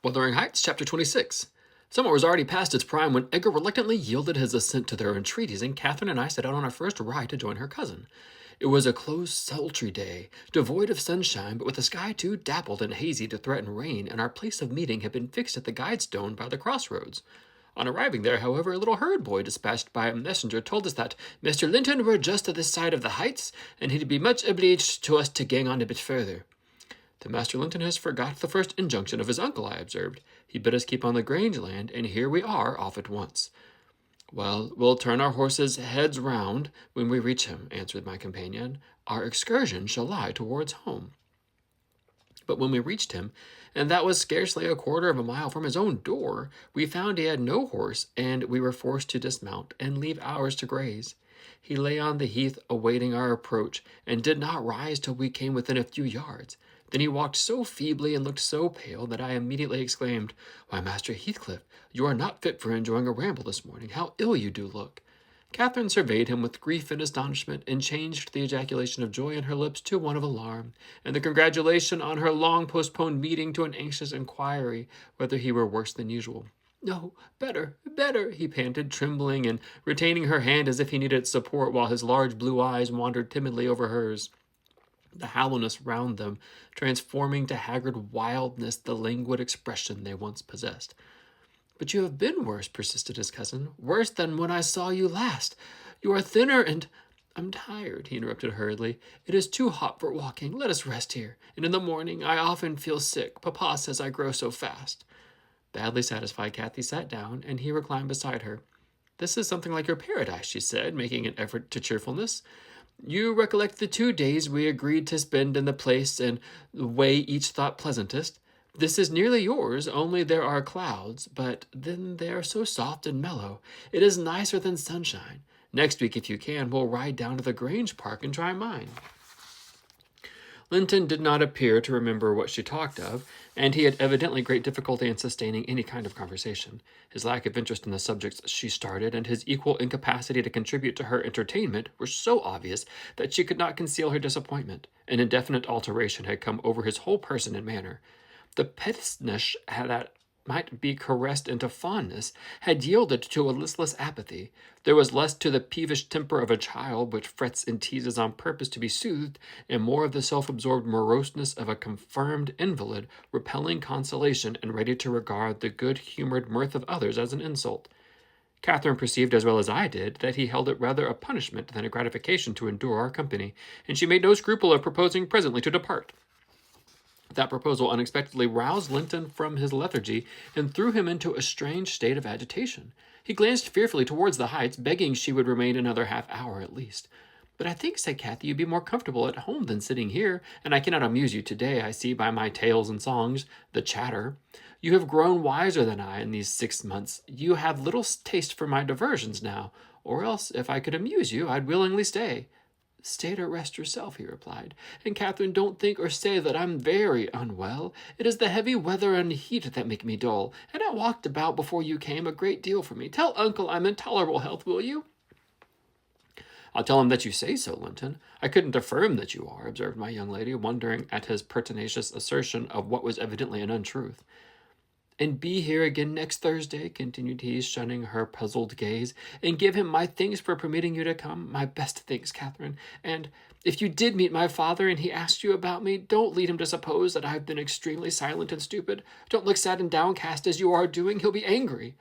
Wuthering Heights, Chapter 26. Summer was already past its prime when Edgar reluctantly yielded his assent to their entreaties, and Catherine and I set out on our first ride to join her cousin. It was a close, sultry day, devoid of sunshine, but with the sky too dappled and hazy to threaten rain, and our place of meeting had been fixed at the guide stone by the crossroads. On arriving there, however, a little herd boy dispatched by a messenger told us that Mr. Linton were just to this side of the heights, and he'd be much obliged to us to gang on a bit further. The Master Linton has forgot the first injunction of his uncle, I observed. He bid us keep on the Grange land, and here we are off at once. Well, we'll turn our horses' heads round when we reach him, answered my companion. Our excursion shall lie towards home. But when we reached him, and that was scarcely a quarter of a mile from his own door, we found he had no horse, and we were forced to dismount and leave ours to graze. He lay on the heath awaiting our approach, and did not rise till we came within a few yards. Then he walked so feebly and looked so pale that I immediately exclaimed, "Why, Master Heathcliff, you are not fit for enjoying a ramble this morning. How ill you do look!" Catherine surveyed him with grief and astonishment, and changed the ejaculation of joy in her lips to one of alarm, and the congratulation on her long-postponed meeting to an anxious inquiry whether he were worse than usual. "No, better, better," he panted, trembling and retaining her hand as if he needed support, while his large blue eyes wandered timidly over hers, the hollowness round them transforming to haggard wildness the languid expression they once possessed. "But you have been worse," persisted his cousin. "Worse than when I saw you last. You are thinner and—" "I'm tired," he interrupted hurriedly. "It is too hot for walking. Let us rest here. And in the morning I often feel sick. Papa says I grow so fast." Badly satisfied, Kathy sat down, and he reclined beside her. "This is something like your paradise," she said, making an effort to cheerfulness. "You recollect the 2 days we agreed to spend in the place and the way each thought pleasantest. This is nearly yours, only there are clouds, but then they are so soft and mellow. It is nicer than sunshine. Next week, if you can, we'll ride down to the Grange Park and try mine." Linton did not appear to remember what she talked of, and he had evidently great difficulty in sustaining any kind of conversation. His lack of interest in the subjects she started, and his equal incapacity to contribute to her entertainment, were so obvious that she could not conceal her disappointment. An indefinite alteration had come over his whole person and manner. The pettishness that might be caressed into fondness had yielded to a listless apathy. There was less to the peevish temper of a child, which frets and teases on purpose to be soothed, and more of the self-absorbed moroseness of a confirmed invalid, repelling consolation and ready to regard the good-humored mirth of others as an insult. Catherine perceived as well as I did that he held it rather a punishment than a gratification to endure our company, and she made no scruple of proposing presently to depart. That proposal unexpectedly roused Linton from his lethargy and threw him into a strange state of agitation. He glanced fearfully towards the heights, begging she would remain another half-hour at least. "But I think," said Cathy, "you'd be more comfortable at home than sitting here, and I cannot amuse you today, I see by my tales and songs, the chatter. You have grown wiser than I in these 6 months. You have little taste for my diversions now, or else, if I could amuse you, I'd willingly stay." "Stay to rest yourself," he replied. "And, Catherine, don't think or say that I'm very unwell. It is the heavy weather and heat that make me dull, and I walked about before you came a great deal for me. Tell uncle I'm in tolerable health, will you?" "I'll tell him that you say so, Linton. I couldn't affirm that you are," observed my young lady, wondering at his pertinacious assertion of what was evidently an untruth. "And be here again next Thursday," continued he, shunning her puzzled gaze, "and give him my thanks for permitting you to come, my best thanks, Catherine. And if you did meet my father and he asked you about me, don't lead him to suppose that I have been extremely silent and stupid. Don't look sad and downcast as you are doing. He'll be angry."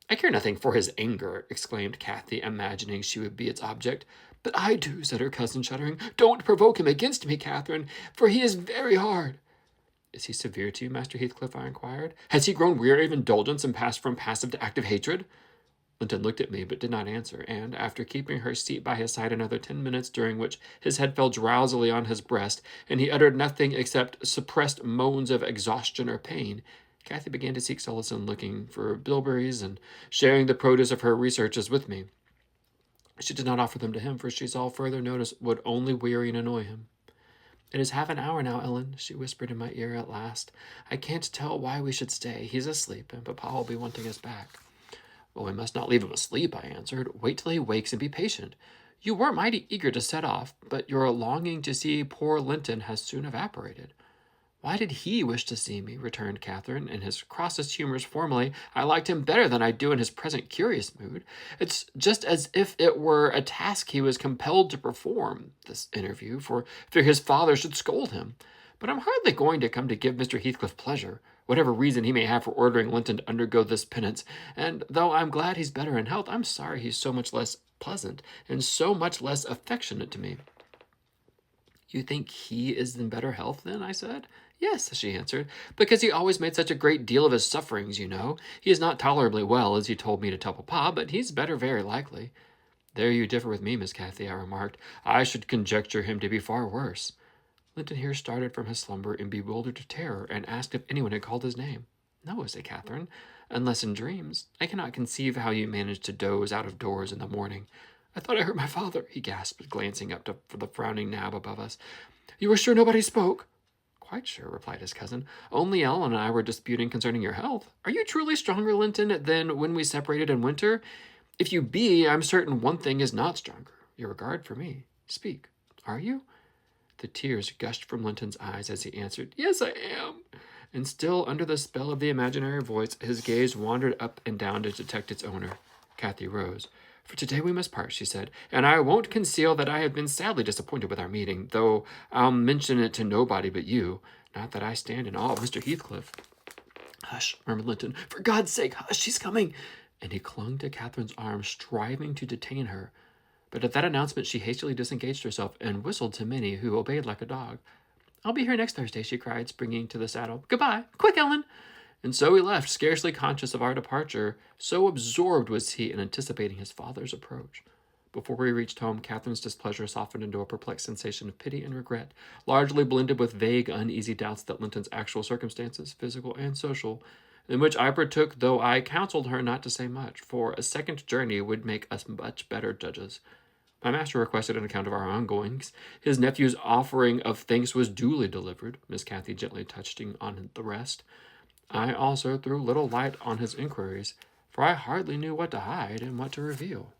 "I care nothing for his anger," exclaimed Cathy, imagining she would be its object. "But I do," said her cousin, shuddering. "Don't provoke him against me, Catherine, for he is very hard." "Is he severe to you, Master Heathcliff?" I inquired. "Has he grown weary of indulgence and passed from passive to active hatred?" Linton looked at me, but did not answer, and, after keeping her seat by his side another 10 minutes, during which his head fell drowsily on his breast, and he uttered nothing except suppressed moans of exhaustion or pain, Cathy began to seek solace in looking for bilberries and sharing the produce of her researches with me. She did not offer them to him, for she saw further notice would only weary and annoy him. "It is half an hour now, Ellen," she whispered in my ear at last. "I can't tell why we should stay. He's asleep, and Papa will be wanting us back." "Well, we must not leave him asleep," I answered. "Wait till he wakes and be patient. You were mighty eager to set off, but your longing to see poor Linton has soon evaporated." Why did he wish to see me? Returned Catherine, in his crossest humors formerly. I liked him better than I do in his present curious mood. It's just as if it were a task he was compelled to perform, this interview, for fear his father should scold him. But I'm hardly going to come to give Mr. Heathcliff pleasure, whatever reason he may have for ordering Linton to undergo this penance, and though I'm glad he's better in health, I'm sorry he's so much less pleasant, and so much less affectionate to me. You think he is in better health, then? I said. Yes, she answered, because he always made such a great deal of his sufferings, you know. He is not tolerably well, as he told me to tell papa, but he's better very likely. There you differ with me, Miss Cathy, I remarked. I should conjecture him to be far worse. Linton here started from his slumber in bewildered terror, and asked if anyone had called his name. No, said Catherine, unless in dreams. I cannot conceive how you managed to doze out of doors in the morning. I thought I heard my father, he gasped, glancing up for the frowning Nab above us. You are sure nobody spoke? Quite sure, replied his cousin. Only Ellen and I were disputing concerning your health. Are you truly stronger, Linton, than when we separated in winter? If you be, I'm certain one thing is not stronger, your regard for me. Speak. Are you? The tears gushed from Linton's eyes as he answered, Yes, I am. And still under the spell of the imaginary voice, his gaze wandered up and down to detect its owner. Cathy rose. For today we must part, she said, and I won't conceal that I have been sadly disappointed with our meeting, though I'll mention it to nobody but you. Not that I stand in awe of Mr. Heathcliff. Hush, murmured Linton. For God's sake, hush, she's coming. And he clung to Catherine's arm, striving to detain her. But at that announcement she hastily disengaged herself and whistled to Minnie, who obeyed like a dog. I'll be here next Thursday, she cried, springing to the saddle. Goodbye. Quick, Ellen. And so he left, scarcely conscious of our departure, so absorbed was he in anticipating his father's approach. Before we reached home, Catherine's displeasure softened into a perplexed sensation of pity and regret, largely blended with vague, uneasy doubts that Linton's actual circumstances, physical and social, in which I partook, though I counseled her not to say much, for a second journey would make us much better judges. My master requested an account of our ongoings. His nephew's offering of thanks was duly delivered, Miss Cathy gently touching on the rest. I also threw little light on his inquiries, for I hardly knew what to hide and what to reveal.